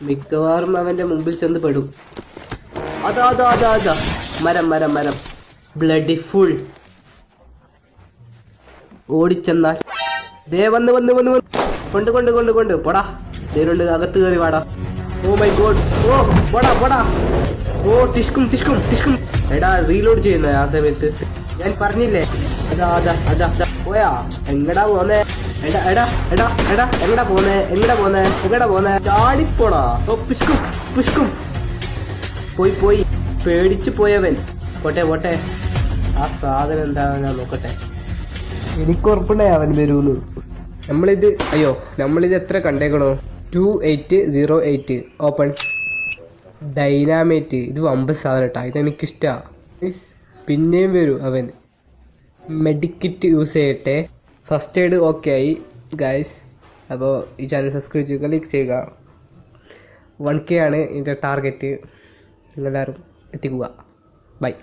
മിക്കവാറും അവന്റെ മുമ്പിൽ ചെന്ന് പെടും. അതാ അതാ അതാ അതാ മരം മരം മരം ബ്ലഡി ഫുൾ ഓടിച്ചെന്നാൽ ദേ വന്ന് വന്ന് വന്ന് കൊണ്ട് കൊണ്ട് കൊണ്ട് കൊണ്ട് പോടാ. ദേരുണ്ട് അകത്ത് കയറി വാടാ. Oh my God. ഓ പോടാ പോടാ. ഓ തിഷ്കും തിഷ്കും തിഷ്കും. എടാ റീലോഡ് ചെയ്യുന്ന ആ സമയത്ത് ഞാൻ പറഞ്ഞില്ലേ. അതാ അതാ അതാ അതാ പോയാ. എങ്ങടാ പോന്നേ? എടാ എടാ എടാ എടാ എങ്ങടാ പോന്നേ? എങ്ങടാ പോന്നേ? എങ്ങടാ പോന്നേ? ചാടിപ്പോടാ. ഓ പുഷ്കും പുഷ്കും. പോയി പോയി പേടിച്ചു പോയവൻ. പോട്ടെ പോട്ടെ. ആ സാധനം എന്താണെന്ന് ഞാൻ നോക്കട്ടെ. എനിക്ക് ഉറപ്പുണ്ടേ അവൻ വരൂന്ന്. നമ്മളിത് എത്ര കണ്ടേക്കണോ? 2808 ഓപ്പൺ ഡൈനാമേറ്റ്. ഇത് വമ്പ് സാധനം കേട്ടാ. ഇതെനിക്കിഷ്ടാ. പിന്നെയും വരും അവൻ. മെഡിക്കിറ്റ് യൂസ് ചെയ്യട്ടെ. ഫസ്റ്റ് എയ്ഡ് ഓക്കെ ആയി ഗൈസ്. അപ്പോൾ ഈ ചാനൽ സബ്സ്ക്രൈബ് ചെയ്യുക, ലൈക്ക് ചെയ്യുക. 1K ആണ് ഇതിൻ്റെ ടാർഗറ്റ്. നിങ്ങളെല്ലാവരും എത്തിക്കുക. ബൈ.